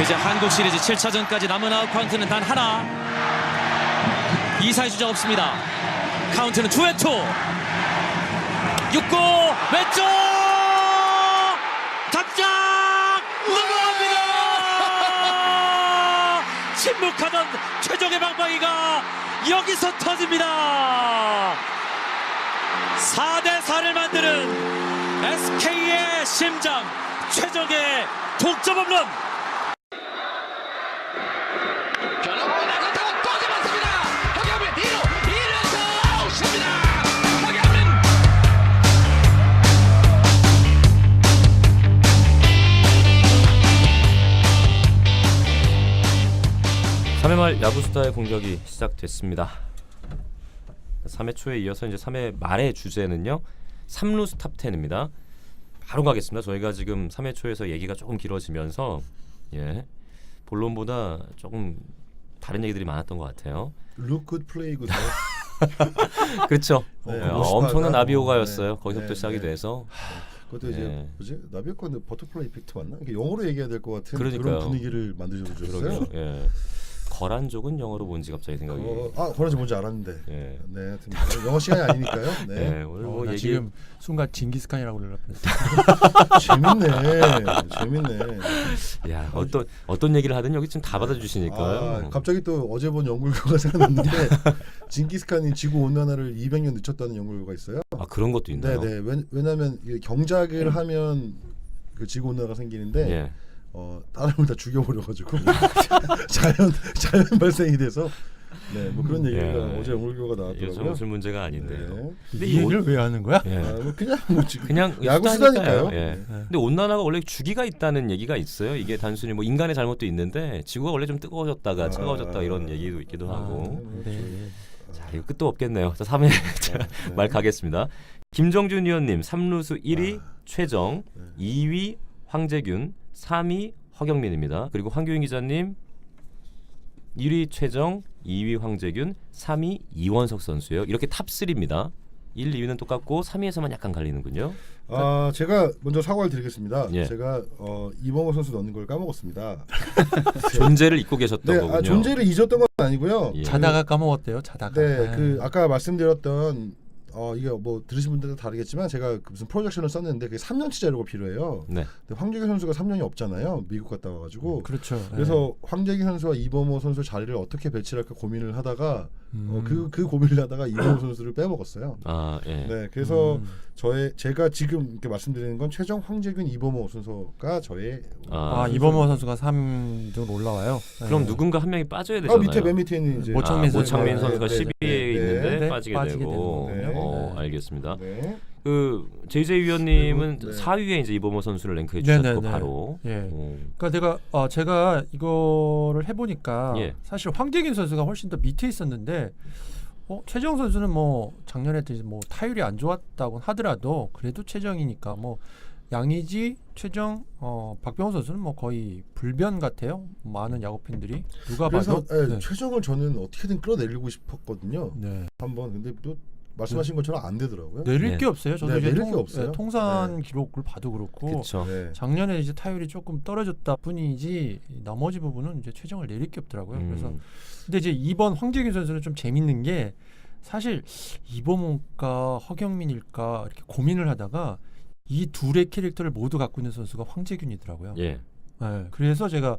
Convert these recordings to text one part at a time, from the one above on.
이제 한국 시리즈 7차전까지 남은 아웃 카운트는 단 하나. 2사의 주자 없습니다. 카운트는 2&2. 6구 왼쪽 탑장 넘어갑니다. 침묵하던 최정의 방망이가 여기서 터집니다. 4대4를 만드는 SK의 심장, 최정의 동점 홈런. 변화구가 날아가고 또 잡았습니다. 허경민 2루에서 아웃입니다. 허경민. 3회 말 야구수다의 공격이 시작됐습니다. 3회 초에 이어서 이제 3회 말의 주제는요, 3루수 탑10입니다. 바로 가겠습니다. 저희가 지금 3회 초에서 얘기가 조금 길어지면서 본론보다 조금 다른 얘기들이 많았던 것 같아요. Look good, play good. 그렇죠. 엄청난 나비효과였어요. 네, 거기서부터 네, 시작이 네. 돼서. 그것도 이제 뭐지? 나비효과는 버터플라이 이펙트 맞나? 이게 영어로 얘기해야 될 것 같은 그러니까요. 그런 분위기를 만드셔주셨어요. 예. 거란족은 영어로 뭔지 갑자기 생각이. 거란지 뭔지 알았는데. 예. 네, 하여튼 영어 시간이 아니니까요. 네. 네, 오늘 뭐 나 얘기 지금 순간 징기스칸이라고 그러려고 재밌네. 야, 어떤 얘기를 하든 여기 지금 다 받아주시니까요. 갑자기 또 어제 본 연구결과가 생각났는데 징기스칸이 지구 온난화를 200년 늦췄다는 연구결과가 있어요. 아, 그런 것도 있나요? 네. 왜냐하면 경작을 하면 그 지구 온난화가 생기는데 예. 사람을 다 죽여버려가지고 자연 발생이 돼서 뭐 그런 얘기가 어제 연구결과가 나왔더라고요. 이거 무슨 문제가 아닌데요. 네. 근데 이 얘기를 왜 하는 거야? 예. 뭐 그냥 야구 수다니까요. 수다니까요. 예. 근데 온난화가 원래 주기가 있다는 얘기가 있어요. 이게 단순히 뭐 인간의 잘못도 있는데 지구가 원래 좀 뜨거워졌다가 차가워졌다 이런 얘기도 있기도 하고. 네. 자, 이거 끝도 없겠네요. 자, 3회 말 가겠습니다. 김정준 의원님 3루수 1위 최정, 2위 황재균, 3위 허경민입니다. 그리고 황교익 기자님 1위 최정, 2위 황재균, 3위 이원석 선수예요. 이렇게 탑3입니다. 1, 2위는 똑같고 3위에서만 약간 갈리는군요. 제가 먼저 사과를 드리겠습니다. 예. 제가 이범호 선수 넣는 걸 까먹었습니다. 존재를 잊고 계셨던 네, 거군요. 존재를 잊었던 건 아니고요. 예. 자다가 까먹었대요. 자다가. 네, 그 아까 말씀드렸던 이게 뭐 들으신 분들은 다르겠지만 제가 그 무슨 프로젝션을 썼는데 그게 3년치 자료가 필요해요. 네. 근데 황재균 선수가 3년이 없잖아요. 미국 갔다 와가지고. 그렇죠. 그래서 황재균 선수와 이범호 선수 자리를 어떻게 배치할까 고민을 하다가 그 고민을 하다가 이범호 선수를 빼먹었어요. 예. 네, 그래서 제가 지금 이렇게 말씀드리는 건 최정, 황재균, 이범호 순서가 저의 이범호 선수가 3등 올라와요. 그럼 누군가 한 명이 빠져야 되잖아요. 밑에 맨 밑에 있는 이제 모창민 모창민 선수가 선수가 네, 12위에 있는데 네, 빠지게 빠지게 되고. 되는 거군요. 알겠습니다. 네. 그 JJ 위원님은 네. 4위에 이제 이범호 선수를 랭크해 주셨고 네네네. 바로. 예. 그러니까 제가 이거를 해보니까 예. 사실 황재균 선수가 훨씬 더 밑에 있었는데 최정 선수는 뭐 작년에 뭐 타율이 안 좋았다고 하더라도 그래도 최정이니까 뭐 양의지, 최정, 박병호 선수는 뭐 거의 불변 같아요. 많은 야구 팬들이 누가 그래서 봐도. 네. 최정을 저는 어떻게든 끌어내리고 싶었거든요. 네. 한번 근데 또 말씀하신 것처럼 안 되더라고요. 내릴 네. 게 없어요. 저도 네, 이제 내릴 게 없어요. 통산 기록을 봐도 그렇고 그렇죠. 네. 작년에 이제 타율이 조금 떨어졌다 뿐이지 나머지 부분은 이제 최정을 내릴 게 없더라고요. 그래서 근데 이제 이번 황재균 선수는 좀 재밌는 게 사실 이범호일까 허경민일까 이렇게 고민을 하다가 이 둘의 캐릭터를 모두 갖고 있는 선수가 황재균이더라고요. 예. 네, 그래서 제가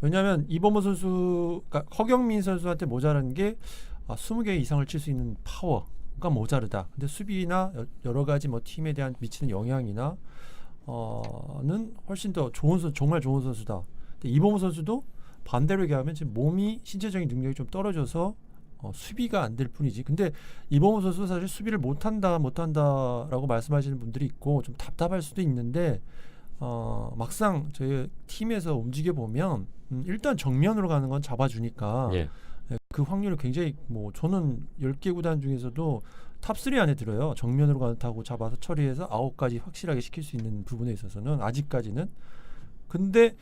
왜냐하면 이범호 선수, 그러니까 허경민 선수한테 모자란 게 20개 이상을 칠 수 있는 파워가 모자르다. 근데 수비나 여러 가지 뭐 팀에 대한 미치는 영향이나 는 훨씬 더 좋은 선수, 정말 좋은 선수다. 근데 이범호 선수도 반대로 얘기하면 지금 몸이 신체적인 능력이 좀 떨어져서 수비가 안 될 뿐이지. 근데 이범호 선수 사실 수비를 못한다라고 말씀하시는 분들이 있고 좀 답답할 수도 있는데 막상 저희 팀에서 움직여 보면 일단 정면으로 가는 건 잡아주니까 예. 그 확률이 굉장히 뭐 저는 10개 구단 중에서도 탑3 안에 들어요. 정면으로 가는 타고 잡아서 처리해서 아웃까지 확실하게 시킬 수 있는 부분에 있어서는 아직까지는. 근데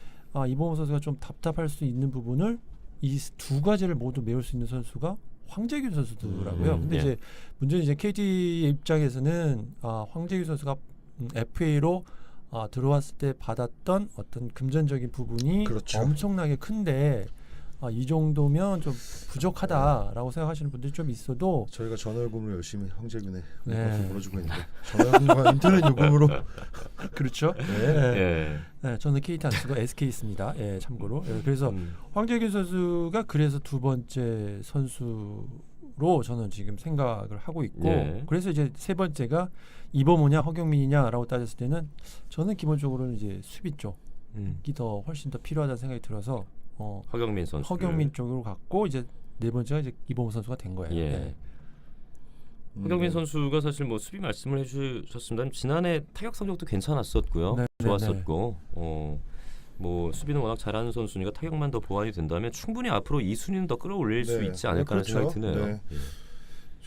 이범호 선수가 좀 답답할 수 있는 부분을 이 두 가지를 모두 메울 수 있는 선수가 황재균 선수더라고요. 근데 예. 이제 문제는 이제 KT 입장에서는 황재균 선수가 FA로 들어왔을 때 받았던 어떤 금전적인 부분이 그렇죠. 엄청나게 큰데 이 정도면 좀 부족하다라고 생각하시는 분들이 좀 있어도 저희가 전월금으로 열심히 황재균의 네. 물건을 물어주고 있는데 전월금과 인터넷 요금으로 그렇죠. 네. 예. 네, 저는 KT 안 쓰고 SK 있습니다. 예, 참고로. 예, 그래서 황재균 선수가 그래서 두 번째 선수로 저는 지금 생각을 하고 있고 예. 그래서 이제 세 번째가 이범호냐 허경민이냐라고 따졌을 때는 저는 기본적으로는 이제 수비 쪽이 더 훨씬 더 필요하다는 생각이 들어서 허경민 선수. 허경민 쪽으로 갔고 이제 네 번째가 이제 이범호 선수가 된 거예요. 예. 네. 허경민 선수가 사실 뭐 수비 말씀을 해주셨습니다. 지난해 타격 성적도 괜찮았었고요. 네, 좋았었고 뭐 수비는 워낙 잘하는 선수니까 타격만 더 보완이 된다면 충분히 앞으로 이 순위는 더 끌어올릴 수 네. 있지 않을까라는 그렇죠. 생각이 드네요. 네.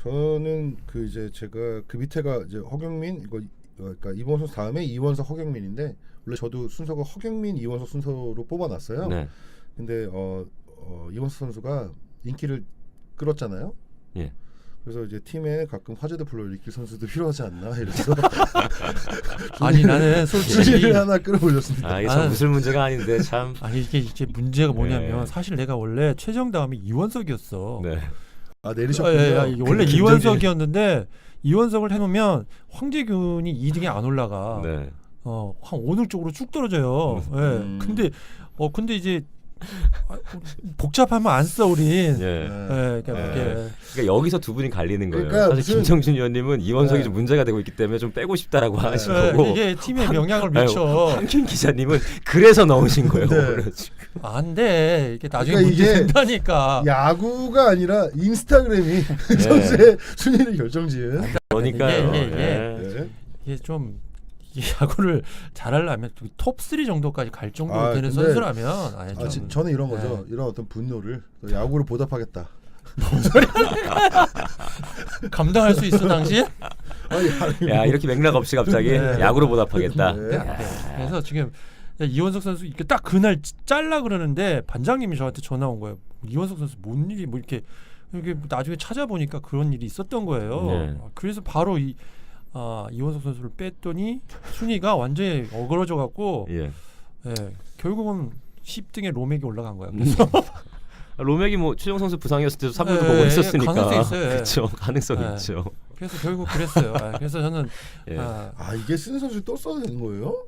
저는 그 이제 제가 그 밑에가 이제 허경민 이거 그러니까 이범호 선수 다음에 이원석 허경민인데 원래 저도 순서가 허경민 이원석 순서로 뽑아놨어요. 네. 근데 이원석 선수가 인기를 끌었잖아요. 예. 그래서 이제 팀에 가끔 화제도 불러일으킬 선수도 필요하지 않나 이래서 아니 나는 솔직히 순위를 하나 끌어올렸습니다. 아, 이게 참 웃을 문제가 아닌데 참. 아니 이게 문제가 뭐냐면 네. 사실 내가 원래 최정 다음에 이원석이었어. 네. 아 내리셨군요. 이게 원래 김정진. 이원석이었는데 이원석을 해놓으면 황재균이 2등에 안 올라가. 네. 한 5등 쪽으로 쭉 떨어져요. 근데 이제 복잡하면 안 써 우린. 예. 그러니까 그게 그러니까 여기서 두 분이 갈리는 거예요. 그러니까 사실 무슨- 김정준 의원님은 이원석이 네. 좀 문제가 되고 있기 때문에 좀 빼고 싶다라고 하신 네, 거고 이게 팀에 영향을 미쳐. 한균 기자님은 그래서 넣으신 거예요. 네. 그렇지. 안 돼. 이게 나중에 그러니까 문제 이게 된다니까. 야구가 아니라 인스타그램이 선수의 순위를 결정지은. 그러니까요. 이게 네. 이게 좀 이 야구를 잘하려면 톱 3 정도까지 갈 정도로 아, 되는 근데- 선수라면 아니, 좀 저는 이런 거죠. 이런 어떤 분노를 야구로 보답하겠다. 감당할 수 있어 당신? 야 이렇게 맥락 없이 갑자기 네. 야구로 보답하겠다. 네. 그래서 지금 이원석 선수 이렇게 딱 그날 잘라 그러는데 반장님이 저한테 전화 온 거예요. 이원석 선수 뭔 일이 뭐 이렇게 나중에 찾아보니까 그런 일이 있었던 거예요. 네. 그래서 바로 이원석 선수를 뺐더니 순위가 완전히 어그러져 갖고 예. 결국은 10등에 로맥이 올라간 거야. 그래서 로맥이 뭐 최정 선수 부상이었을 때도 3루도 네, 보고 했었으니까. 가능성이 있어요. 그렇죠. 가능성이 네. 있죠. 그래서 결국 그랬어요. 그래서 저는 예. 이게 쓰는 선수 또 써도 되는 거예요?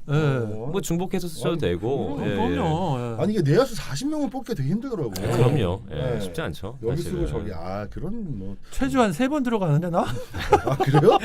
뭐 중복해서 쓰셔도 되고. 예, 예. 그럼요. 아니 이게 내야수 40명을 뽑기 되게 힘들더라고요. 그럼요. 예, 네. 쉽지 않죠. 여기 쓰고 사실은. 저기 그런 뭐 최주한 3번 들어가는데 나? 그래요?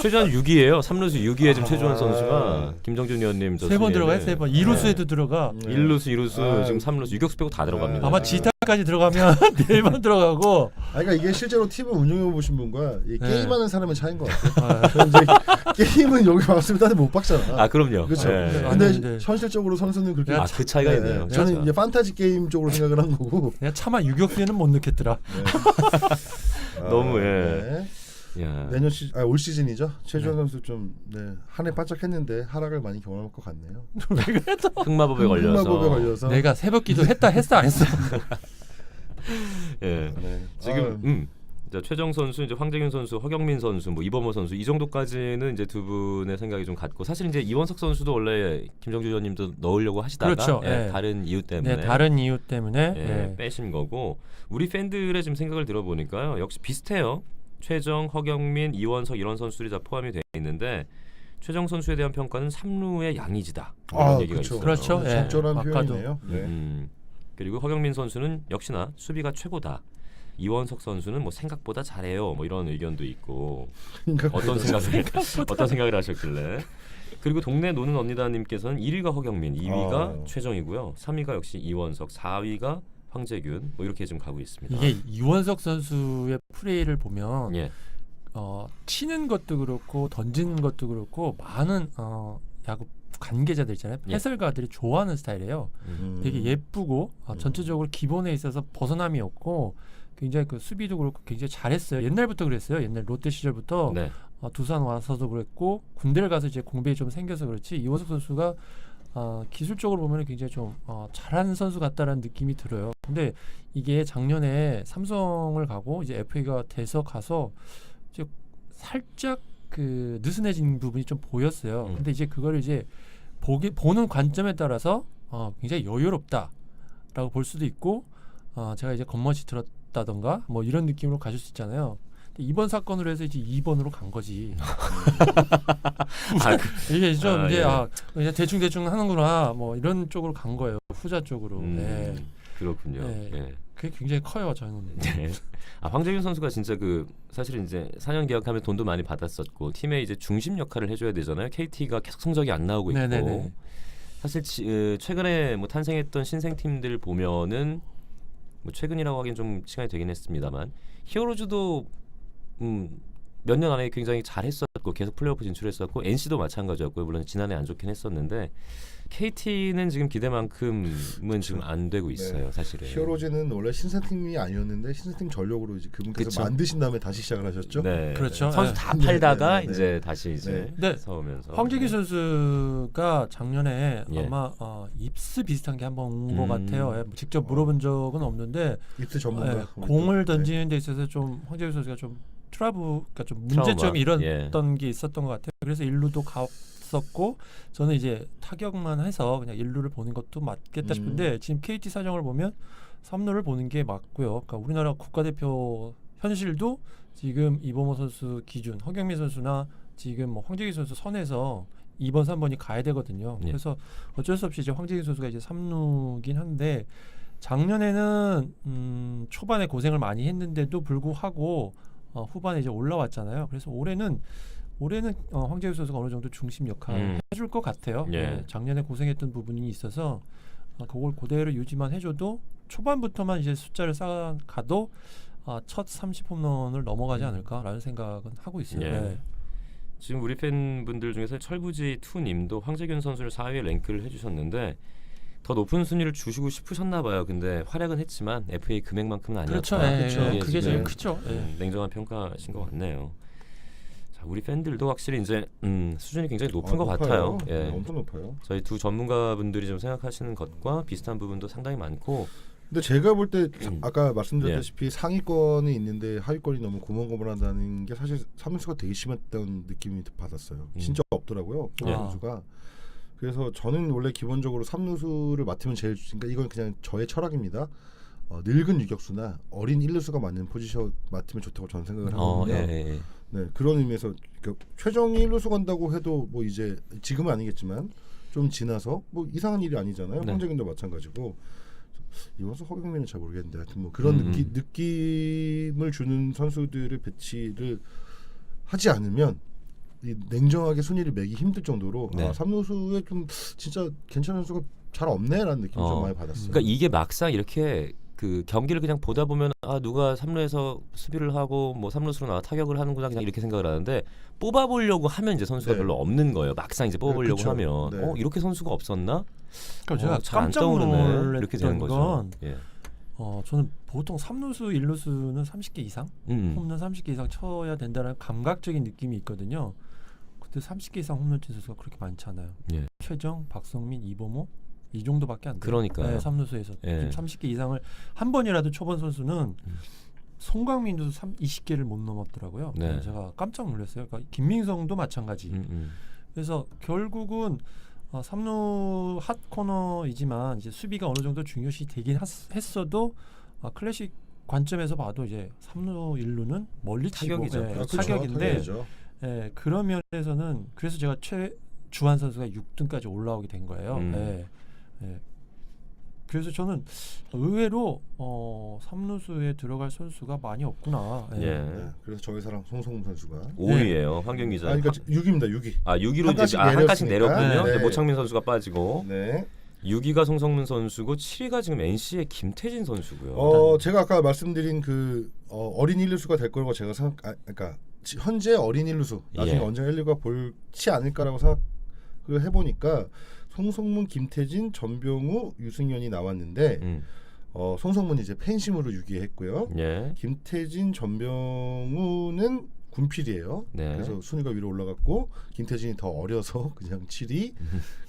최주환 6위예요. 3루수 6위에 지금 최주환 선수가 김정준 의원님 3번 들어가요. 3번. 2루수에도 들어가. 1루수, 2루수, 아. 지금 3루수, 유격수 빼고 다 들어갑니다. 아마 지타까지 들어가면 4번 들어가고. 그러니까 이게 실제로 팀을 운영해 보신 분과 이 네. 게임하는 사람의 차이인 것 같아요. 저는 이제 게임은 여기 왔으면 다들 못 박잖아. 아 그럼요. 그렇죠. 예. 근데 네. 현실적으로 선수는 그렇게 아, 그 차이가 네, 있네요. 저는 진짜. 이제 판타지 게임 쪽으로 생각을 한 거고. 내가 차마 유격수에는 못 넣겠더라. 너무, 예. 네. 야. 내년 올 시즌이죠. 최주환 선수 좀 한 해 바짝했는데 하락을 많이 경험할 것 같네요. 흑마법에 걸려서. 흑마법에 걸려서. 내가 새벽기도 했어 안 했어. 예. 네. 지금 자, 최정 선수, 이제 황재균 선수, 허경민 선수, 뭐 이범호 선수 이 정도까지는 이제 두 분의 생각이 좀 같고 사실 이제 이원석 선수도 원래 김정주 의원님도 넣으려고 하시다가 그렇죠. 예. 다른 이유 때문에 네, 다른 이유 때문에. 예, 빼신 거고 우리 팬들의 지금 생각을 들어보니까요 역시 비슷해요. 최정, 허경민, 이원석 이런 선수들이 다 포함이 되어 있는데 최정 선수에 대한 평가는 3루의 양이지다 이런 얘기가 그렇죠. 있어요. 그렇죠. 예. 적절한 아까도. 표현이네요. 네. 그리고 허경민 선수는 역시나 수비가 최고다. 이원석 선수는 뭐 생각보다 잘해요. 뭐 이런 의견도 있고 어떤 생각을 하셨길래. 그리고 동네 노는 언니다님께서는 1위가 허경민, 2위가 최정이고요. 3위가 역시 이원석, 4위가 황재균 뭐 이렇게 좀 가고 있습니다. 이게 이원석 선수의 플레이를 보면 예. 치는 것도 그렇고 던지는 것도 그렇고 많은 야구 관계자들 있잖아요. 예. 해설가들이 좋아하는 스타일이에요. 되게 예쁘고 전체적으로 기본에 있어서 벗어남이 없고 굉장히 그 수비도 그렇고 굉장히 잘했어요. 옛날부터 그랬어요. 옛날 롯데 시절부터 네. 두산 와서도 그랬고 군대를 가서 이제 공백이 좀 생겨서 그렇지 이원석 선수가 기술적으로 보면 굉장히 좀 잘하는 선수 같다라는 느낌이 들어요. 근데 이게 작년에 삼성을 가고 이제 FA가 돼서 가서 이제 살짝 그 느슨해진 부분이 좀 보였어요. 근데 이제 그거를 이제 보는 관점에 따라서 굉장히 여유롭다라고 볼 수도 있고 제가 이제 겉멋이 들었다던가 뭐 이런 느낌으로 가질 수 있잖아요. 근데 이번 사건으로 해서 이제 2번으로 간 거지. 이게 좀 이제 그냥 대충 하는구나 뭐 이런 쪽으로 간 거예요. 후자 쪽으로. 네. 그렇군요. 네. 예. 그게 굉장히 커요, 저는. 네. 황재균 선수가 진짜 그 사실은 이제 4년 계약하면 돈도 많이 받았었고 팀의 이제 중심 역할을 해줘야 되잖아요. KT가 계속 성적이 안 나오고 있고 네네네. 사실 최근에 뭐 탄생했던 신생 팀들 보면은 뭐 최근이라고 하기엔 좀 시간이 되긴 했습니다만 히어로즈도 몇 년 안에 굉장히 잘했었고 계속 플레이오프 진출했었고 NC도 마찬가지였고 물론 지난해 안 좋긴 했었는데 KT는 지금 기대만큼은 지금 안 되고 있어요. 네. 사실은. 히어로즈는 원래 신생팀이 아니었는데 신생팀 전력으로 이제 그분께서 그쵸. 만드신 다음에 다시 시작을 하셨죠. 네. 그렇죠. 선수 네. 다 팔다가 네, 네, 네. 이제 다시 이제 네. 서오면서 황재균 선수가 작년에 예. 아마 입스 비슷한 게 한번 온 것 같아요. 예, 직접 물어본 적은 없는데 입스 전문가. 예, 공을 던지는 데 있어서 좀 황재균 선수가 좀 그러니까 좀 문제점이 트라우마. 일었던 게 있었던 것 같아요. 그래서 1루도 갔었고 저는 이제 타격만 해서 그냥 1루를 보는 것도 맞겠다 싶은데 지금 KT 사정을 보면 3루를 보는 게 맞고요. 그러니까 우리나라 국가대표 현실도 지금 이범호 선수 기준, 허경민 선수나 지금 뭐 황재균 선수 선에서 2번, 3번이 가야 되거든요. 예. 그래서 어쩔 수 없이 이제 황재균 선수가 이제 3루긴 한데 작년에는 초반에 고생을 많이 했는데도 불구하고 후반에 이제 올라왔잖아요. 그래서 올해는 황재균 선수가 어느 정도 중심 역할을 해줄 것 같아요. 예. 네, 작년에 고생했던 부분이 있어서 그걸 그대로 유지만 해줘도 초반부터만 이제 숫자를 쌓아가도 첫 30홈런을 넘어가지 않을까라는 생각은 하고 있어요. 예. 네. 지금 우리 팬분들 중에서 철부지 투님도 황재균 선수를 4위에 랭크를 해주셨는데 더 높은 순위를 주시고 싶으셨나 봐요. 근데 활약은 했지만 FA 금액만큼은 아니었다. 그렇죠. 예, 그렇죠. 예, 이게 그게 제일 지금, 크죠. 예. 냉정한 평가신 것 같네요. 자, 우리 팬들도 확실히 이제 수준이 굉장히 높은 것 높아요. 같아요. 네, 예. 엄청 높아요. 저희 두 전문가분들이 좀 생각하시는 것과 비슷한 부분도 상당히 많고 근데 제가 볼 때 아까 말씀드렸다시피 예. 상위권이 있는데 하위권이 너무 고만고만하다는 게 사실 삼루수가 되게 심했던 느낌이 받았어요. 진짜 없더라고요. 예. 선수가. 그래서 저는 원래 기본적으로 삼루수를 맡으면 제일 그러니까 이건 그냥 저의 철학입니다. 늙은 유격수나 어린 1루수가 맞는 포지션 맡으면 좋다고 저는 생각을 하거든요. 예. 네, 그런 의미에서 그러니까 최정이 1루수 간다고 해도 뭐 이제 지금은 아니겠지만 좀 지나서 뭐 이상한 일이 아니잖아요. 네. 황재균도 마찬가지고 이원수 허경민은 잘 모르겠는데 하여튼 뭐 그런 느낌을 주는 선수들을 배치를 하지 않으면 이 냉정하게 순위를 매기 힘들 정도로 네. 삼루수에 좀 진짜 괜찮은 선수가 잘 없네라는 느낌 좀 많이 받았어요. 그러니까 이게 막상 이렇게 그 경기를 그냥 보다 보면 누가 3루에서 수비를 하고 뭐 3루수로 나와 타격을 하는구나 그냥 이렇게 생각을 하는데 뽑아보려고 하면 이제 선수가 네. 별로 없는 거예요. 막상 이제 뽑아보려고 그쵸. 하면 네. 이렇게 선수가 없었나? 그러니까 제가 잘안 깜짝 떠오르네. 이렇게 되는 놀랐던 거죠. 건 예. 저는 보통 3루수, 1루수는 30개 이상, 홈런 30개 이상 쳐야 된다는 감각적인 느낌이 있거든요. 근데 30개 이상 홈런 친 선수가 그렇게 많지 않아요. 예. 최정, 박성민, 이범호 이 정도밖에 안 돼요. 그러니까요. 네, 3루수에서 예. 30개 이상을 한 번이라도 초반 선수는 송강민도 20개를 못 넘었더라고요. 네. 제가 깜짝 놀랐어요. 그러니까 김민성도 마찬가지. 그래서 결국은 3루 핫 코너이지만 이제 수비가 어느 정도 중요시 되긴 했어도 클래식 관점에서 봐도 이제 3루 1루는 멀리 치고 타격이죠. 예, 그렇죠. 타격인데 타격이죠. 예, 그런 면에서는 그래서 제가 주한 선수가 6등까지 올라오게 된 거예요. 예, 예. 그래서 저는 의외로 3루수에 들어갈 선수가 많이 없구나. 예. 예. 네, 그래서 저희 사랑 송성문 선수가 5위예요. 황경 기자. 그러니까 6위입니다. 6위. 6위로 한 이제 칸씩 한 칸씩 내렸으니까. 내렸군요. 네. 이제 모창민 선수가 빠지고 네. 6위가 송성문 선수고 7위가 지금 NC의 김태진 선수고요. 제가 아까 말씀드린 그 어린 1루수가 될 거라고 제가 그러니까 현재 어린 1루수 나중에 예. 언젠가 1루가 볼지 않을까라고 생각을 해보니까 송성문, 김태진, 전병우, 유승현이 나왔는데 송성문이 이제 팬심으로 6위 했고요. 예. 김태진, 전병우는 군필이에요. 네. 그래서 순위가 위로 올라갔고 김태진이 더 어려서 그냥 7위.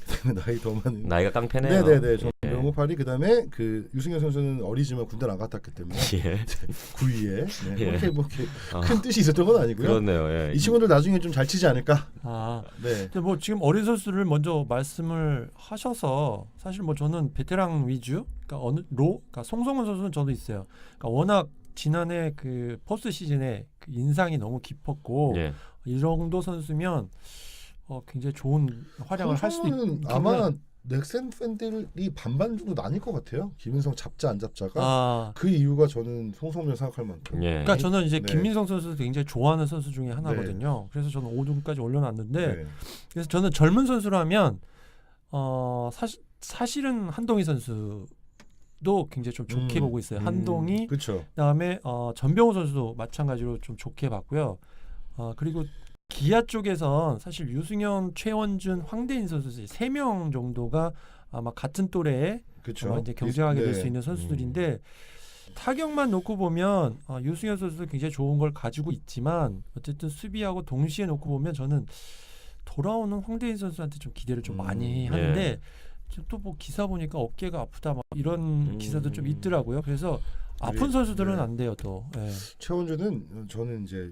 그다음에 나이 더 많은 나이가 깡패네요. 네네네. 저 예. 명호 8위. 그다음에 그 유승현 선수는 어리지만 군대를 안 갔다 왔기 때문에 예. 9위에 네. 예. 그렇게 뭐 이렇게 어. 큰 뜻이 있었던 건 아니고요. 그렇네요. 예. 이 친구들 나중에 좀 잘 치지 않을까. 아, 네. 근데 뭐 지금 어린 선수를 먼저 말씀을 하셔서 사실 뭐 저는 베테랑 위주, 그러니까 그러니까 송성문 선수는 저도 있어요. 그러니까 워낙 지난해 그 포스트 시즌에 그 인상이 너무 깊었고 예. 이 정도 선수면 굉장히 좋은 활약을 할 수도 송성문은 있겠구나. 아마 넥센 팬들이 반반 정도 나뉠 것 같아요. 김인성 잡자 안 잡자가. 아, 그 이유가 저는 송성문 생각할 만큼. 예. 그러니까 저는 이제 네. 김민성 선수도 굉장히 좋아하는 선수 중에 하나거든요. 그래서 저는 5등까지 올려놨는데 네. 그래서 저는 젊은 선수라면 사실은 한동희 선수도 굉장히 좀 좋게 보고 있어요. 한동희, 그렇죠. 그다음에 전병호 선수도 마찬가지로 좀 좋게 봤고요. 그리고 기아 쪽에선 사실 유승현, 최원준, 황대인 선수 3명 정도가 아마 같은 또래에 그렇죠. 이제 경쟁하게 될 수 네. 있는 선수들인데 타격만 놓고 보면 유승현 선수도 굉장히 좋은 걸 가지고 있지만 어쨌든 수비하고 동시에 놓고 보면 저는 돌아오는 황대인 선수한테 좀 기대를 좀 많이 하는데 또 뭐 기사 보니까 어깨가 아프다 막 이런 기사도 좀 있더라고요. 그래서 아픈 우리, 선수들은 네. 안 돼요 또. 예. 최원준은 저는 이제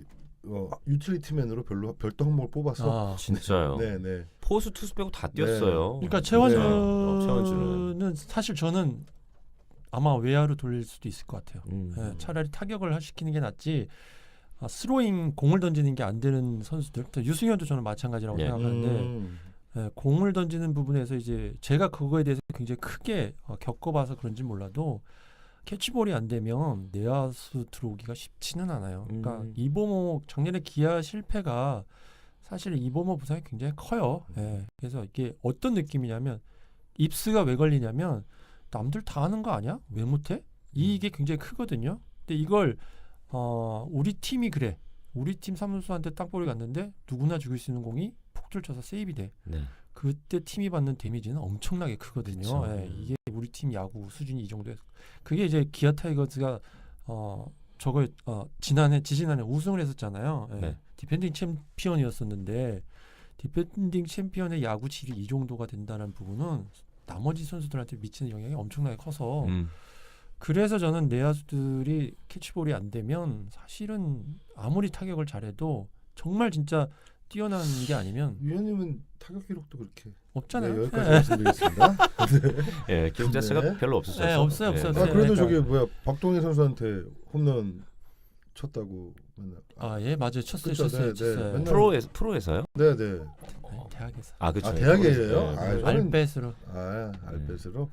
유틸리티맨으로 별도 항목을 뽑아서 진짜요. 네네. 포수 투수 빼고 다 뛰었어요. 그러니까 최원준은. 최원준은 사실 저는 아마 외야로 돌릴 수도 있을 것 같아요. 예, 차라리 타격을 시키는 게 낫지 스로잉 공을 던지는 게 안 되는 선수들. 유승현도 저는 마찬가지라고 예. 생각하는데 예, 공을 던지는 부분에서 이제 제가 그거에 대해서 굉장히 크게 겪어봐서 그런지 몰라도 캐치볼이 안 되면 내야수 들어오기가 쉽지는 않아요. 그러니까 이범호 작년에 기아 실패가 사실 이범호 부상이 굉장히 커요. 예. 그래서 이게 어떤 느낌이냐면 입스가 왜 걸리냐면 남들 다 하는 거 아니야? 왜 못해? 이게 굉장히 크거든요. 근데 이걸 우리 팀이 그래. 우리 팀 삼루수한테 땅볼이 갔는데 누구나 죽일 수 있는 공이 폭투를 쳐서 세이브 돼. 네. 그때 팀이 받는 데미지는 엄청나게 크거든요. 그쵸. 예, 이게 우리 팀 야구 수준이 이 정도에서 그게 이제 기아 타이거즈가 저걸 지지난해 우승을 했었잖아요. 예. 네. 디펜딩 챔피언이었었는데 디펜딩 챔피언의 야구 질이 이 정도가 된다는 부분은 나머지 선수들한테 미치는 영향이 엄청나게 커서 그래서 저는 내야수들이 캐치볼이 안 되면 사실은 아무리 타격을 잘해도 정말 진짜 뛰어난 게 아니면 위원님은 타격 기록도 그렇게. 없잖아요. 네, 여기까지 말씀드리겠습니다. 예, 기록 자체가 네. 별로 없었어요. 네, 없어요. 그래도 그러니까. 저기 박동희 선수한테 홈런 쳤다고 맨날. 예, 맞아요. 쳤어요. 그쵸, 쳤어요. 네, 쳤어요. 맨날- 프로에서요? 네네. 네, 대학에서. 아, 그렇죠. 대학이에요? 네. 아, 저는- 알뱃으로. 알뱃으로.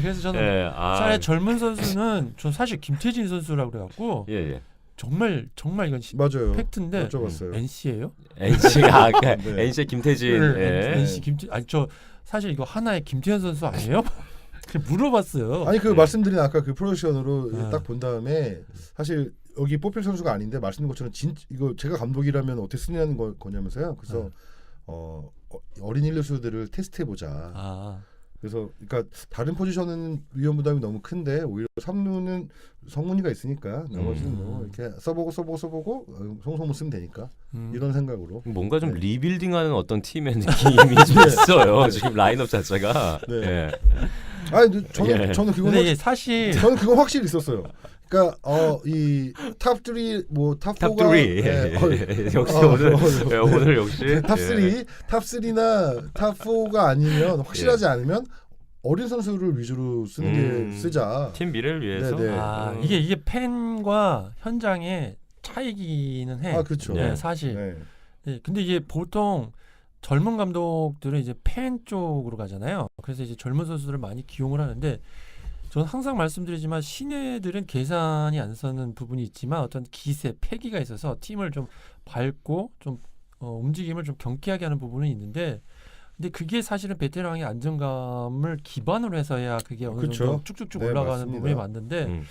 그래서 저는 예, 차라리 젊은 선수는 전 사실 김태진 선수라고 그래갖고 예, 예. 정말 이건 맞아요. 팩트인데 여쭤봤어요. NC예요? NC가 아까 네. NC의 김태진. 예. NC 김태 아니 저 사실 이거 하나의 김태현 선수 아니에요? 그냥 물어봤어요. 아니 그 네. 말씀드린 아까 그 프로젝션으로 네. 딱 본 다음에 사실 여기 뽑힐 선수가 아닌데 말씀드린 것처럼 이거 제가 감독이라면 어떻게 쓰냐는 거냐면서요. 그래서 네. 어린 일루수들을 테스트해 보자. 아, 그래서 그러니까 다른 포지션은 위험 부담이 너무 큰데 오히려 3루는 성문이가 있으니까 나머지는 뭐 이렇게 써보고 송성문 쓰면 되니까 이런 생각으로. 뭔가 좀 네. 리빌딩하는 어떤 팀의 느낌이 좀 있어요. 지금 라인업 자체가. 네. 예. 아니 저는 예. 저는 그건 근데 이게 사실 저는 그건 확실히 있었어요. 그러니까 이 탑3 뭐탑 4가 탑 3. 역시 오늘 역시 탑3나 탑 4가 아니면 확실하지 않으면 어린 선수를 위주로 쓰는 게 쓰자. 팀 미래를 위해서. 네네. 이게 팬과 현장의 차이기는 해. 아 그렇죠. 네. 사실. 네. 네, 근데 이게 보통 젊은 감독들은 이제 팬 쪽으로 가잖아요. 그래서 이제 젊은 선수들을 많이 기용을 하는데 저는 항상 말씀드리지만 신예들은 계산이 안 서는 부분이 있지만 어떤 기세, 패기가 있어서 팀을 좀 밝고 좀 움직임을 좀 경쾌하게 하는 부분은 있는데 근데 그게 사실은 베테랑의 안정감을 기반으로 해서야 그게 어느 그쵸. 정도 쭉쭉쭉 네, 올라가는 맞습니다. 부분이 맞는데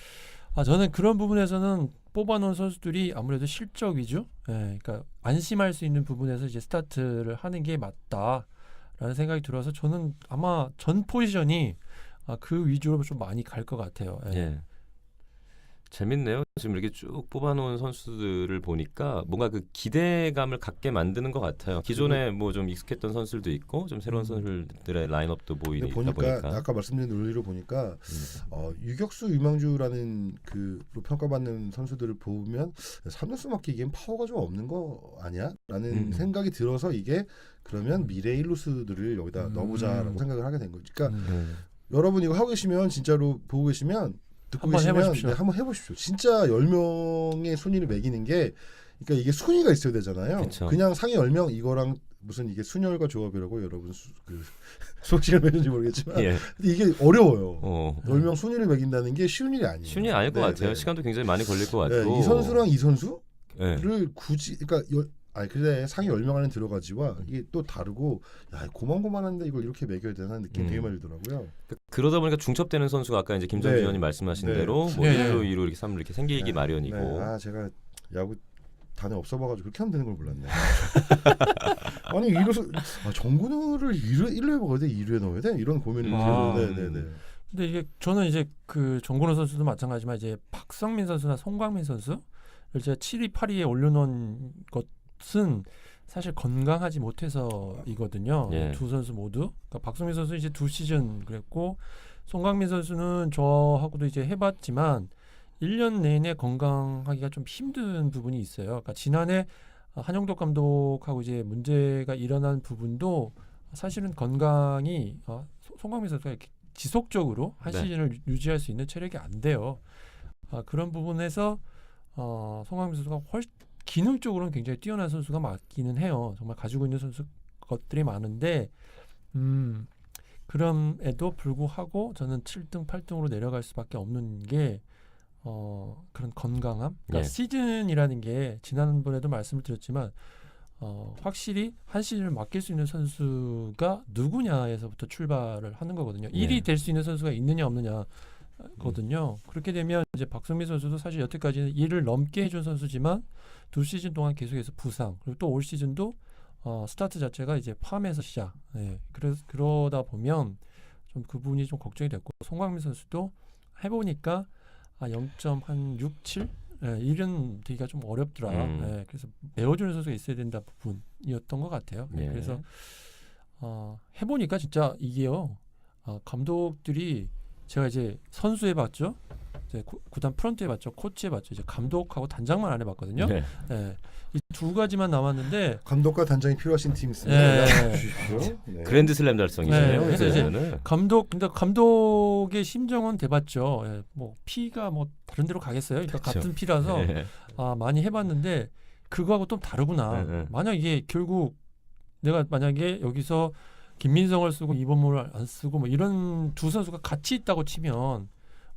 저는 그런 부분에서는 뽑아놓은 선수들이 아무래도 실적 위주, 그러니까 안심할 수 있는 부분에서 이제 스타트를 하는 게 맞다라는 생각이 들어서 저는 아마 전 포지션이 그 위주로 좀 많이 갈 것 같아요. 예. 예. 재밌네요. 지금 이렇게 쭉 뽑아놓은 선수들을 보니까 뭔가 그 기대감을 갖게 만드는 것 같아요. 기존에 뭐 좀 익숙했던 선수들도 있고 좀 새로운 선수들의 라인업도 근데 보이다 보니까 아까 말씀드린 논리로 보니까 유격수 유망주라는 그로 평가받는 선수들을 보면 3루수 맡기기엔 파워가 좀 없는 거 아니야? 라는 생각이 들어서 이게 그러면 미래 1루수들을 여기다 넣어보자라고 생각을 하게 된 거죠. 그러니까 여러분 이거 하고 계시면 진짜로 보고 계시면 듣고 한번 계시면 해보십시오. 네, 한번 해보십시오. 진짜 10명의 순위를 매기는 게 그러니까 이게 순위가 있어야 되잖아요. 그쵸. 그냥 상위 10명 이거랑 무슨 이게 순열과 조합이라고 여러분 소식을 매는지 모르겠지만 예. 근데 이게 어려워요. 10명 어. 순위를 매긴다는 게 쉬운 일이 아니에요. 순위 아닐 것 네, 같아요. 네. 시간도 굉장히 많이 걸릴 것 네, 같고. 이 선수랑 이 선수를 예. 굳이 그러니까 아니 그래 상위 10명 안에 들어가지와 이게 또 다르고 야 고만고만한데 이걸 이렇게 매겨야 되나 느낌 되게 많이 들더라고요. 그러다 보니까 중첩되는 선수가 아까 이제 김정주 네. 의원님 말씀하신 네. 대로 뭐 네. 1루, 2루 이렇게 3루 이렇게 생기기 네. 마련이고. 네. 제가 야구 단에 없어봐가지고 그렇게 하면 되는 걸 몰랐네. 아니 이로서 정근우를 1루에 먹어야 돼, 2루에 넣어야 돼 이런 고민이 들어요. 네네네. 근데 이게 저는 이제 그 정근호 선수도 마찬가지지만 이제 박성민 선수나 송광민 선수 제가 7위, 8위에 올려놓은 것은 사실 건강하지 못해서이거든요. 예. 두 선수 모두. 그러니까 박성민 선수 이제 2시즌 그랬고 송광민 선수는 저하고도 이제 해봤지만 1년 내내 건강하기가 좀 힘든 부분이 있어요. 그러니까 지난해 한영덕 감독하고 이제 문제가 일어난 부분도 사실은 건강이 송광민 선수가 이렇게 지속적으로 한 네. 시즌을 유지할 수 있는 체력이 안 돼요. 그런 부분에서 송광민 선수가 기능적으로는 굉장히 뛰어난 선수가 맞기는 해요. 정말 가지고 있는 선수 것들이 많은데 그럼에도 불구하고 저는 7등, 8등으로 내려갈 수밖에 없는 게 그런 건강함. 그러니까 예. 시즌이라는 게 지난번에도 말씀을 드렸지만 확실히 한 시즌을 맡길 수 있는 선수가 누구냐에서부터 출발을 하는 거거든요. 1위 될 수 있는 선수가 있느냐 없느냐거든요. 그렇게 되면 이제 박성민 선수도 사실 여태까지는 1을 넘게 해준 선수지만 2시즌 동안 계속해서 부상 그리고 또 올 시즌도 스타트 자체가 이제 팜에서 시작. 네. 그러다 보면 좀 그 부분이 좀 걱정이 됐고 송광민 선수도 해보니까 0.67 이런 되기가 좀 어렵더라. 네, 그래서 메워주는 선수가 있어야 된다 부분이었던 것 같아요. 예. 그래서 해보니까 진짜 이게요. 감독들이 제가 이제 선수 해봤죠. 이제 구단 프런트 해봤죠. 코치 해봤죠. 이제 감독하고 단장만 안 해봤거든요. 네. 네. 이 두 가지만 남았는데 감독과 단장이 필요하신 팀 있으면 네. 연락해 주십시오. 네. 그랜드슬램 달성이시네요. 네, 그래서 이제 그러면은. 근데 감독의 심정은 돼봤죠. 예, 뭐 피가 뭐 다른 데로 가겠어요. 그러니까 그쵸. 같은 피라서 예. 많이 해봤는데 그거하고 좀 다르구나. 네. 만약 이게 결국 내가 만약에 여기서 김민성을 쓰고 이범호를 안 쓰고 뭐 이런 두 선수가 같이 있다고 치면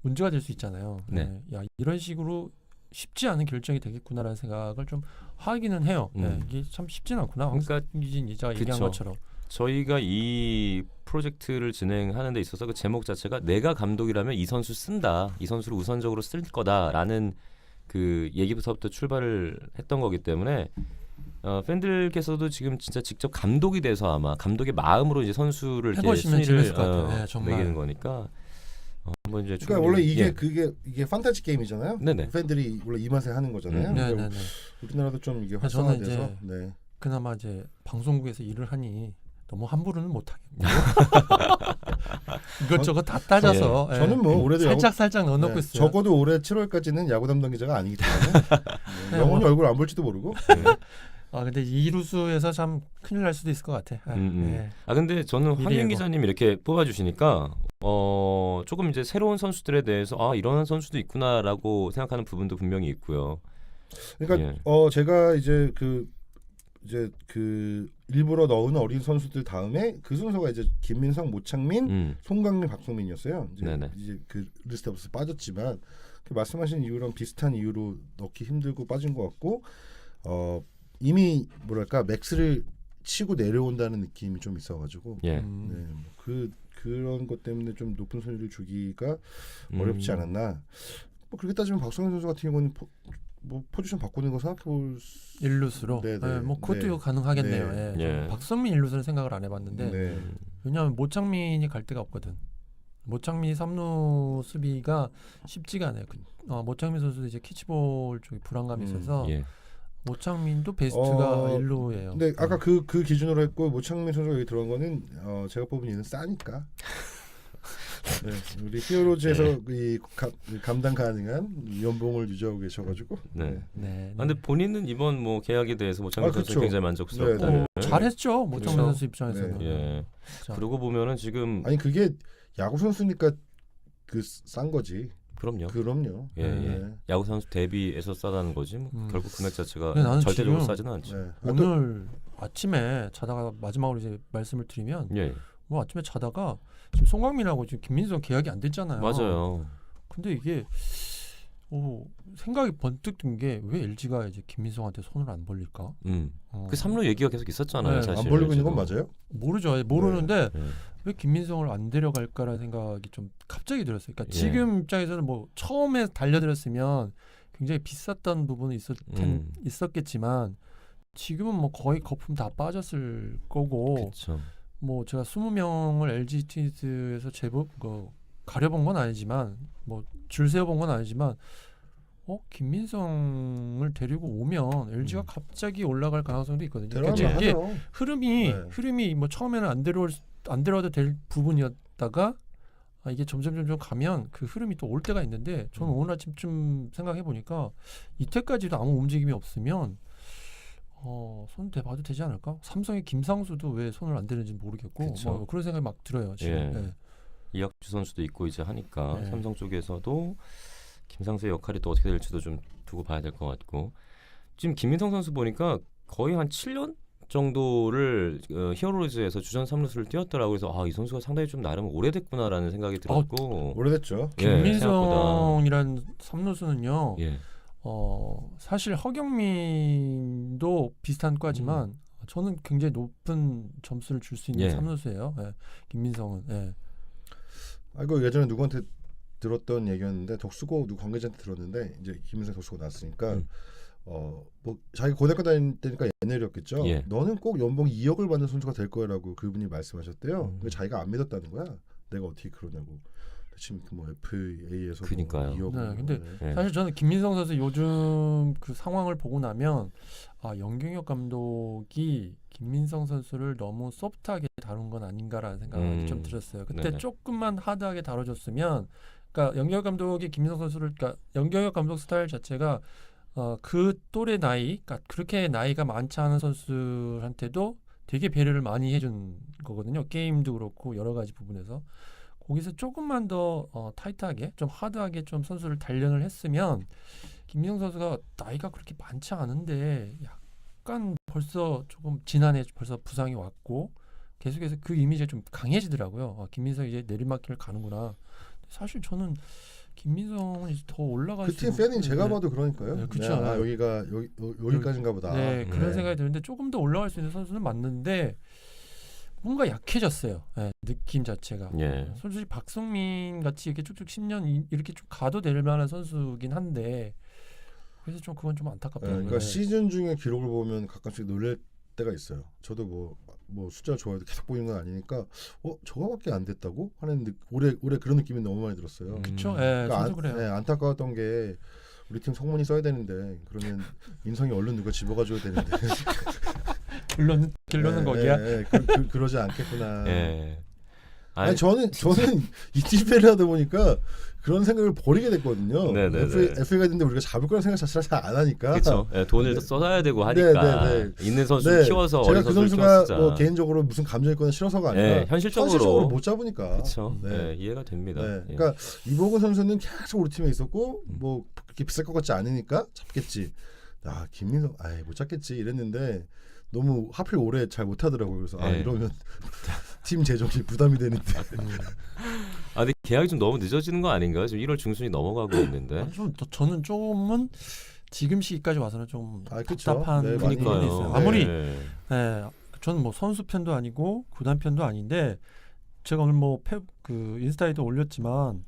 문제가 될 수 있잖아요. 네. 야 이런 식으로 쉽지 않은 결정이 되겠구나라는 생각을 좀 하기는 해요. 이게 참 쉽지는 않구나. 그러니까 황기진 기자가 얘기한 그쵸. 것처럼. 저희가 이 프로젝트를 진행하는 데 있어서 그 제목 자체가 내가 감독이라면 이 선수 쓴다. 이 선수를 우선적으로 쓸 거다라는 그 얘기부터부터 출발을 했던 거기 때문에 팬들께서도 지금 진짜 직접 감독이 돼서 아마 감독의 마음으로 이제 선수를 이렇게 해보시면 순위를 재밌을 것 같아요. 네, 정말. 매기는 거니까 한번 이제 그러니까 원래 이게 예. 이게 판타지 게임이잖아요. 네네. 팬들이 원래 이 맛에 하는 거잖아요. 네네네. 우리나라도 좀 이게 저는 활성화돼서 이제 네. 그나마 이제 방송국에서 일을 하니 너무 함부로는 못 하겠고 이것저것 다 따져서 예. 저는 뭐 올해도 살짝 넣어놓고 네, 있어요. 적어도 올해 7월까지는 야구 담당 기자가 아니기 때문에 네, 영원히 뭐. 얼굴 안 볼지도 모르고 근데 이루수에서 참 큰일 날 수도 있을 것 같아. 네. 근데 저는 미래예고. 황윤 기자님 이렇게 뽑아주시니까 조금 이제 새로운 선수들에 대해서 이런 선수도 있구나라고 생각하는 부분도 분명히 있고요. 그러니까 예. 제가 이제 그 일부러 넣은 어린 선수들 다음에 그 순서가 이제 김민성, 모창민, 송강민, 박성민이었어요. 이제 그 리스트에 없어서 빠졌지만 그 말씀하신 이유랑 비슷한 이유로 넣기 힘들고 빠진 것 같고 이미 뭐랄까 맥스를 치고 내려온다는 느낌이 좀 있어가지고 예. 네, 그런 것 때문에 좀 높은 순위를 주기가 어렵지 않았나. 뭐 그렇게 따지면 박성현 선수 같은 경우는 뭐 포지션 바꾸는 거 생각해볼 일루수로. 네네. 뭐 그것도 네. 가능하겠네요. 네. 예. 예. 박성민 일루수는 생각을 안 해봤는데 네. 왜냐하면 모창민이 갈 데가 없거든. 모창민 3루 수비가 쉽지가 않아요. 모창민 선수도 이제 캐치볼 쪽에 불안감이 있어서 예. 모창민도 베스트가 1루예요. 근데 아까 그 기준으로 했고 모창민 선수가 여기 들어간 거는 제가 뽑은 이유는 싸니까. 네, 우리 히어로즈에서 이 감당 가능한 연봉을 유지하고 계셔가지고. 네. 네. 아, 근데 본인은 이번 뭐 계약에 대해서 모창민 선수 그쵸. 굉장히 만족스럽다. 네, 잘했죠. 모창민 그렇죠. 선수 입장에서는. 네. 예. 진짜. 그러고 보면은 지금 아니 그게 야구 선수니까 그 싼 거지. 그럼요. 그럼요. 예, 예. 네. 야구 선수 대비해서 싸다는 거지. 뭐 결국 금액 자체가 근데 나는 절대적으로 지금 싸지는 않죠. 네. 오늘 아침에 자다가 마지막으로 이제 말씀을 드리면 예, 오늘 아침에 자다가 지금 송강민하고 지금 김민수 계약이 안 됐잖아요. 맞아요. 근데 이게 생각이 번뜩 든 게 왜 LG가 이제 김민성한테 손을 안 벌릴까? 그 3루 얘기가 계속 있었잖아요. 네, 사실 안 벌리고 있는 건 LG 도. 맞아요? 모르죠. 모르는데 예. 왜 김민성을 안 데려갈까라는 생각이 좀 갑자기 들었어요. 그러니까 예. 지금 입장에서는 뭐 처음에 달려들었으면 굉장히 비쌌던 부분이 있었겠지만 지금은 뭐 거의 거품 다 빠졌을 거고 그렇죠. 뭐 제가 20명을 LG 트윈스에서 제법 가려본 건 아니지만 뭐 줄 세워본 건 아니지만 김민성을 데리고 오면 LG가 갑자기 올라갈 가능성도 있거든요. 데려가면 그러니까 이게 하죠. 흐름이 뭐 처음에는 안 데려와도 될 부분이었다가 이게 점점 가면 그 흐름이 또 올 때가 있는데 저는 오늘 아침쯤 생각해 보니까 이때까지도 아무 움직임이 없으면 손 대봐도 되지 않을까? 삼성의 김상수도 왜 손을 안 대는지 모르겠고 그쵸. 그런 생각이 막 들어요. 지금. 예. 네. 이학주 선수도 있고 이제 하니까 네. 삼성 쪽에서도 김상수의 역할이 또 어떻게 될지도 좀 두고 봐야 될 것 같고 지금 김민성 선수 보니까 거의 한 7년 정도를 히어로즈에서 주전 3루수를 뛰었더라고요. 그래서 이 선수가 상당히 좀 나름 오래됐구나라는 생각이 들었고 오래됐죠. 예, 생각보다. 김민성이란 삼루수는요. 예. 사실 허경민도 비슷한 과지만 저는 굉장히 높은 점수를 줄 수 있는 예. 삼루수예요. 예. 김민성은. 예. 이거 예전에 누구한테 들었던 얘기였는데 덕수고 누구 관계자한테 들었는데 이제 김민성 덕수고 나왔으니까 뭐 자기 고등학교 다닐 때니까 옛날이었겠죠. 예. 너는 꼭 연봉 2억을 받는 선수가 될 거라고 그분이 말씀하셨대요. 근데 자기가 안 믿었다는 거야. 내가 어떻게 그러냐고. 지금 뭐 FA에서 그러니까요. 뭐 2억. 네, 근데 예. 사실 저는 김민성 선수 요즘 그 상황을 보고 나면 영경혁 감독이 김민성 선수를 너무 소프트하게 다룬 건 아닌가라는 생각이 좀 들었어요. 그때 네네. 조금만 하드하게 다뤄줬으면, 그러니까 영경혁 감독이 김민성 선수를, 그러니까 영경혁 감독 스타일 자체가 그 또래 나이, 그러니까 그렇게 나이가 많지 않은 선수한테도 되게 배려를 많이 해준 거거든요. 게임도 그렇고 여러 가지 부분에서. 거기서 조금만 더 타이트하게 좀 하드하게 좀 선수를 단련을 했으면 김민성 선수가 나이가 그렇게 많지 않은데 약간 벌써 조금 지난해 벌써 부상이 왔고 계속해서 그 이미지가 좀 강해지더라고요. 김민성이 이제 내리막길을 가는구나. 사실 저는 김민성은 이제 더 올라갈 그 수 팀 있는 팬인 제가 봐도 그러니까요. 네, 그쵸. 여기까지인가 보다. 네, 그런 생각이 드는데 조금 더 올라갈 수 있는 선수는 맞는데 뭔가 약해졌어요. 네, 느낌 자체가. 예. 솔직히 박성민 같이 이렇게 쭉쭉 10년 이렇게 쭉 가도 될 만한 선수긴 한데 그래서 좀 그건 좀 안타깝더라고요. 그러니까 시즌 중에 기록을 보면 가끔씩 놀랄 때가 있어요. 저도 뭐 숫자 좋아해도 계속 보이는 건 아니니까 저거밖에 안 됐다고 하는 올해 그런 느낌이 너무 많이 들었어요. 그렇죠. 예, 그러니까 저도 그래요. 안타까웠던 게 우리 팀 성문이 써야 되는데 그러면 인성이 얼른 누가 집어가줘야 되는데 결론은 거기야. 그러지 않겠구나. 예. 아니 저는 이티페를 하다 보니까 그런 생각을 버리게 됐거든요. 네네네. FA가 됐는데 우리가 잡을 거라는 생각 자체를 잘 안 하니까. 그렇죠. 예, 돈을 또 써야 되고 하니까 네. 있는 선수 키워서 제가 어린 그 선수를 선수가 키워쓰자. 뭐 개인적으로 무슨 감정이 있거나 싫어서가 아니라 네, 현실적으로 못 잡으니까. 그렇죠. 네. 이해가 됩니다. 네. 예. 그러니까 이보근 선수는 계속 우리 팀에 있었고 뭐 그렇게 비쌀 것 같지 않으니까 잡겠지. 김민성 못 잡겠지 이랬는데 너무 하필 올해 잘 못하더라고요. 그래서 네. 이러면 팀 재정이 부담이 되는데. 근데 계약이 좀 너무 늦어지는 거 아닌가요? 지금 1월 중순이 넘어가고 있는데. 저는 조금은 지금 시기까지 와서는 좀 그쵸. 답답한 네, 부분이 그러니까요. 있어요. 아무리 네. 저는 뭐 선수 편도 아니고 구단 편도 아닌데 제가 오늘 그 인스타에도 올렸지만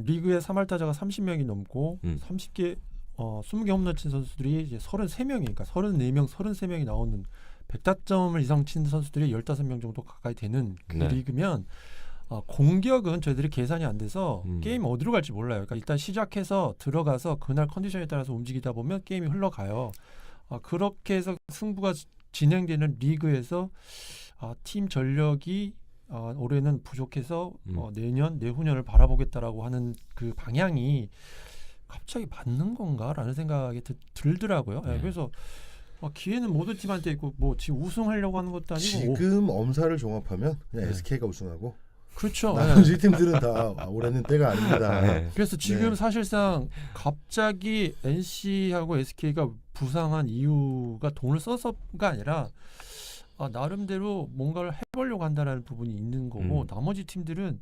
리그에 3할 타자가 30명이 넘고 20개 홈런 친 선수들이 이제 33명이, 그러니까 34명, 33명이 나오는 100타점을 이상 친 선수들이 15명 정도 가까이 되는 그 네. 리그면 공격은 저희들이 계산이 안 돼서 음. 게임 어디로 갈지 몰라요. 그러니까 일단 시작해서 들어가서 그날 컨디션에 따라서 움직이다 보면 게임이 흘러가요. 그렇게 해서 승부가 진행되는 리그에서 팀 전력이 올해는 부족해서 내년 내후년을 바라보겠다라고 하는 그 방향이 갑자기 맞는 건가라는 생각이 들더라고요. 네. 그래서 기회는 모든 팀한테 있고 뭐 지금 우승하려고 하는 것도 아니고 지금 엄사를 종합하면 그냥 네. SK가 우승하고 그렇죠. 나머지 팀들은 다 올해는 때가 아닙니다. 네. 그래서 지금 네. 사실상 갑자기 NC하고 SK가 부상한 이유가 돈을 써서가 아니라 나름대로 뭔가를 해보려고 한다는 부분이 있는 거고 나머지 팀들은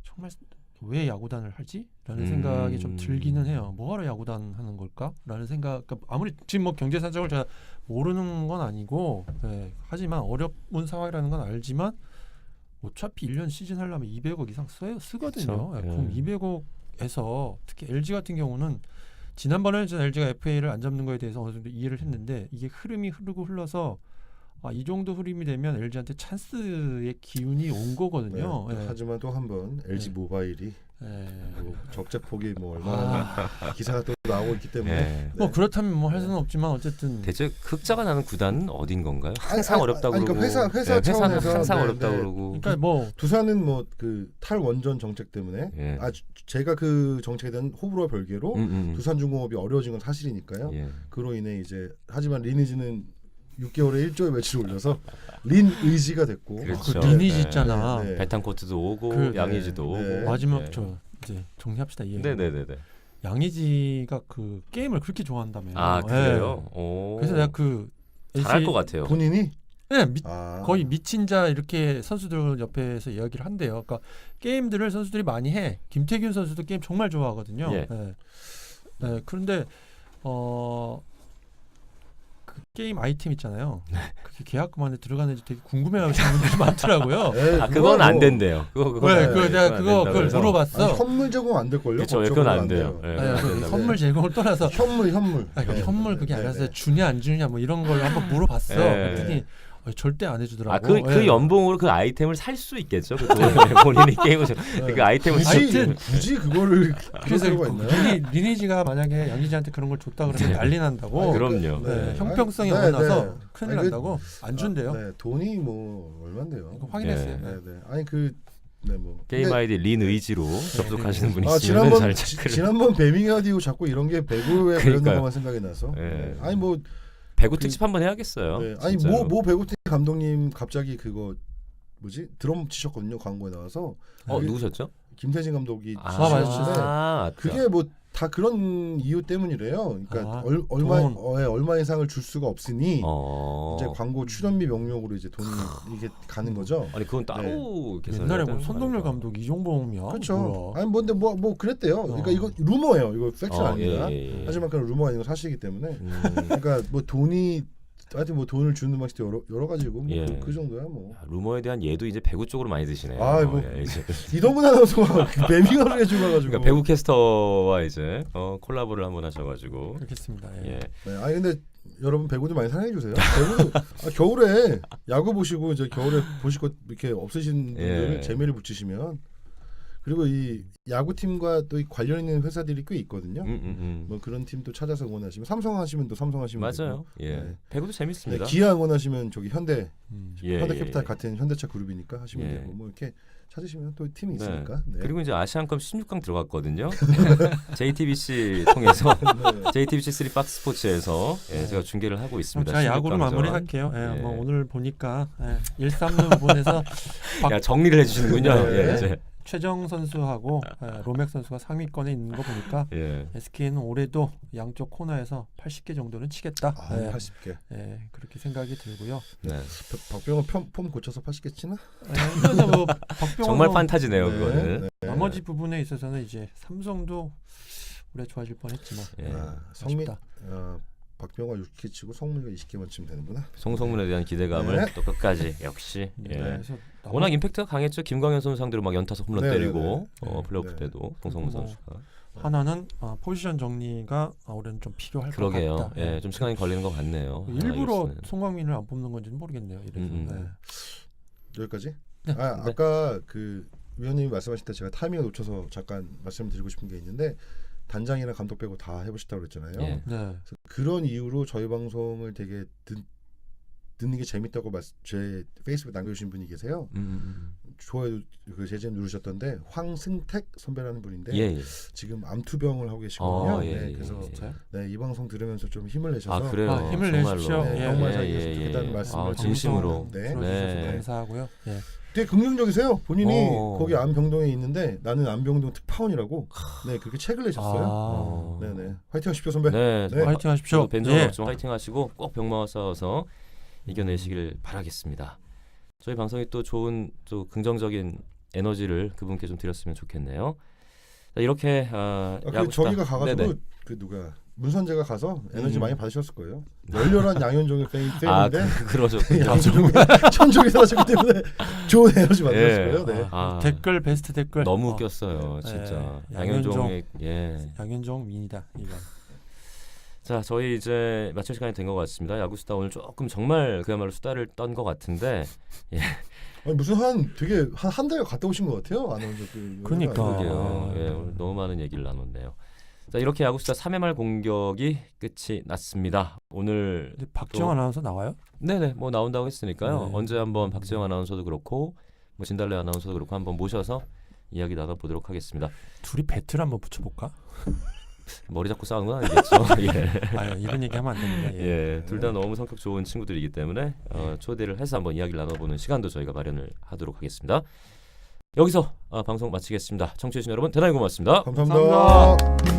정말 왜 야구단을 하지? 라는 생각이 좀 들기는 해요. 뭐하러 야구단 하는 걸까? 라는 생각. 그러니까 아무리 지금 뭐 경제 사정을 제가 모르는 건 아니고 하지만 어려운 상황이라는 건 알지만 어차피 1년 시즌 하려면 200억 이상 쓰거든요. 그쵸. 그럼 200억에서 특히 LG 같은 경우는 지난번에는 전 LG가 FA를 안 잡는 거에 대해서 어느 정도 이해를 했는데 이게 흐름이 흐르고 흘러서 이 정도 흐름이 되면 LG한테 찬스의 기운이 온 거거든요. 네. 하지만 또 한 번 LG 모바일이 뭐 적재 폭이 뭐 얼마나 기사가 또 나오고 있기 때문에 네. 뭐 그렇다면 뭐 할 수는 없지만 어쨌든 대체 흑자가 나는 구단은 어딘 건가요? 항상 아니, 어렵다고 아니, 그러고 그러니까 회사 회사는 차원에서 항상 네, 어렵다고 네. 그러고 그러니까 뭐 두산은 뭐 그 탈원전 정책 때문에 예. 제가 그 정책에 대한 호불호와 별개로 두산중공업이 어려워진 건 사실이니까요. 예. 그로 인해 이제 하지만 리니지는 6개월에 1조의 매출을 올려서 린 의지가 됐고 그렇죠. 리니지 네. 있잖아. 네. 베탄코트도 오고 그- 양의지도 네. 오고 마지막 네. 저 이제 정리합시다. 이 얘기. 네네네네. 양의지가 그 게임을 그렇게 좋아한다며. 아 그래요? 오. 그래서 내가 그 잘할 NC 것 같아요. 본인이 거의 미친 자 이렇게 선수들 옆에서 이야기를 한대요. 그러니까 게임들을 선수들이 많이 해. 김태균 선수도 게임 정말 좋아하거든요. 예. 그런데 그 게임 아이템 있잖아요. 그게 계약금 들어가는지 되게 궁금해하시는 분들이 많더라고요. 네, 아 그건 안 된대요. 왜? 내가 그걸 그래서. 물어봤어. 현물 제공 안 될 걸요? 그렇죠. 그건 안 돼요. 예, 아니, 안 그 된다고. 선물 제공을 떠나서 현물 아니, 현물 그게 네, 아니라서 네. 주냐 안 주냐 뭐 이런 걸 한번 물어봤어. 예. 그랬더니 절대 안 해주더라고. 그 예. 연봉으로 그 아이템을 살 수 있겠죠. 그 돈을 본인이 게임을 그 아이템을 굳이 그거를 그래서 그럴 필요가 있나요? 리니지가 만약에 양의지한테 그런 걸 줬다 그러면 난리 난다고. 아니, 그럼요. 네, 형평성이 네, 어긋나서 네. 큰일 아니, 난다고 안 준대요. 네, 돈이 뭐 얼마인데요? 이거 확인했어요. 네. 네, 네. 아니 뭐 게임 근데- 아이디 린 의지로 접속하시는 분이 있으면 지난번 잘 체크를. 지난번 배밍아디고 자꾸 이런 게 배구에 관련된 그러니까요. 것만 생각이 나서. 네. 네. 아니 뭐 배구 특집 한번 해야겠어요. 네. 아니 진짜로. 모 배구팀 감독님 갑자기 그거 뭐지 드럼 치셨거든요 광고에 나와서. 누구셨죠? 김태진 감독이 맞으셨어요. 그게 뭐 다 그런 이유 때문이래요. 그러니까 얼마 이상을 줄 수가 없으니 이제 광고 출연비 명목으로 이제 돈이 이게 가는 거죠. 아니 그건 따로 계산해야 옛날에 뭐 되는 거 손동열 아닌가? 감독 이종범이야. 그렇죠. 뭐야. 아니 뭔데 뭐 그랬대요. 그러니까 이거 루머예요. 이거 팩트가 아닙니다. 예. 하지만 그런 루머가 아니고 사실이기 때문에 그러니까 뭐 돈이 하여튼 뭐 돈을 주는 방식도 여러 가지고 뭐 예. 그 정도야 뭐. 루머에 대한 예도 이제 배구 쪽으로 많이 드시네요. 뭐 이제. 이동근 아나운서가 매밍을 해줘가지고. 그러니까 배구 캐스터와 이제 콜라보를 한번 하셔가지고. 그렇겠습니다. 예. 예. 네, 아니 근데 여러분 배구도 많이 사랑해 주세요. 배구 겨울에 야구 보시고 이제 겨울에 보실 것 이렇게 없으신 분들 예. 재미를 붙이시면 그리고 이 야구팀과 또 관련 있는 회사들이 꽤 있거든요. 뭐 그런 팀도 찾아서 응원하시면 삼성 하시면 또 삼성 하시면 맞아요. 되고. 예. 네. 배구도 재밌습니다. 네, 기아 응원하시면 저기 현대 예, 현대캐피탈 예. 같은 현대차 그룹이니까 하시면 예. 되고 뭐 이렇게 찾으시면 또 팀이 네. 있으니까. 네. 그리고 이제 아시안컵 16강 들어갔거든요. JTBC 통해서 네. JTBC 3 박스 스포츠에서 제가 중계를 하고 있습니다. 자 야구로 16강전. 마무리할게요. 예, 예. 뭐 오늘 보니까 1-3루 부분에서 야, 정리를 해주시는군요. 네. 예, 이제. 최정 선수하고 로맥 선수가 상위권에 있는 거 보니까 예. SK는 올해도 양쪽 코너에서 80개 정도는 치겠다. 80개. 그렇게 생각이 들고요. 네. 박병호 폼 고쳐서 80개 치나? 그래서 뭐 박병호 정말 선수 판타지네요, 네. 그거는. 네. 나머지 부분에 있어서는 이제 삼성도 올해 좋아질 뻔했지만 예. 성민 아쉽다. 박병호가 60개 치고 성민이가 20개만 치면 되는구나. 송성문에 대한 기대감을 네. 또 끝까지 역시. 예. 그래서 워낙 임팩트가 강했죠. 김광현 선수 상대로 막 연타석 홈런 네, 때리고 네, 네. 플레이오프 네. 때도 송성문 뭐 선수가. 하나는 포지션 정리가 올해는 좀 필요할 것 그러게요. 같다. 예, 좀 시간이 걸리는 것 같네요. 일부러 이글스는. 송강민을 안 뽑는 건지는 모르겠네요. 이래서. 음. 네. 여기까지? 네. 아까 그 위원님이 말씀하실 때 제가 타이밍을 놓쳐서 잠깐 말씀드리고 싶은 게 있는데 단장이나 감독 빼고 다 해보셨다고 그랬잖아요. 예. 네. 그래서 그런 이유로 저희 방송을 되게 듣는 게 재밌다고 제 페이스북에 남겨주신 분이 계세요. 좋아요 그 제재 누르셨던데 황승택 선배라는 분인데 예, 예. 지금 암투병을 하고 계시거든요. 예, 네, 예, 그래서 예. 네, 이 방송 들으면서 좀 힘을 내셔서 아 그래요. 아, 힘을 정말로. 내십시오. 네, 예, 정말 예, 잘 예, 계셨다는 예. 말씀을 아, 드리고 진심으로. 네. 들어주셔서 네. 감사하고요. 예. 되게 긍정적이세요. 본인이 오. 거기 안병동에 있는데 나는 안병동 특파원이라고 네 그렇게 책을 내셨어요. 네네 화이팅하십시오 선배. 네, 네. 화이팅 하십시오. 뵌적 예. 없지만 화이팅 하시고 꼭 병마와 싸워서 이겨내시길 바라겠습니다. 저희 방송이 또 좋은 또 긍정적인 에너지를 그분께 좀 드렸으면 좋겠네요. 자, 이렇게 그 야구스타. 저기가 가가지고 네네. 그 누가 문선재가 가서 에너지 음. 많이 받으셨을 거예요. 열렬한 양현종의 아 팬인데 그러셨군요. 양현종이 천종이 사라졌기 때문에 좋은 에너지 받으셨을 예. 거예요. 네. 아, 댓글 베스트 댓글 너무 웃겼어요, 진짜. 예. 양현종의 양현종 민이다 이거. 자, 저희 이제 마칠 시간이 된 것 같습니다. 야구수다 오늘 조금 정말 그야말로 수다를 떤 것 같은데 아니, 무슨 되게 한 달 갔다 오신 것 같아요. 아나운서 그러니까. 그러게요. 아. 예, 오늘 너무 많은 얘기를 나눴네요. 자, 이렇게 야구수다 3회 말 공격이 끝이 났습니다. 오늘 근데 박지영 아나운서 나와요? 네네 뭐 나온다고 했으니까요. 네. 언제 한번 박지영 아나운서도 그렇고 뭐 진달래 아나운서도 그렇고 한번 모셔서 이야기 나눠보도록 하겠습니다. 둘이 배틀 한번 붙여볼까? 머리 잡고 싸우는 건 아니겠죠. 예. 아 이런 얘기하면 안 됩니다. 예. 예, 둘 다 너무 성격 좋은 친구들이기 때문에 초대를 해서 한번 이야기를 나눠보는 시간도 저희가 마련을 하도록 하겠습니다. 여기서 방송 마치겠습니다. 청취해주신 여러분 대단히 고맙습니다. 감사합니다.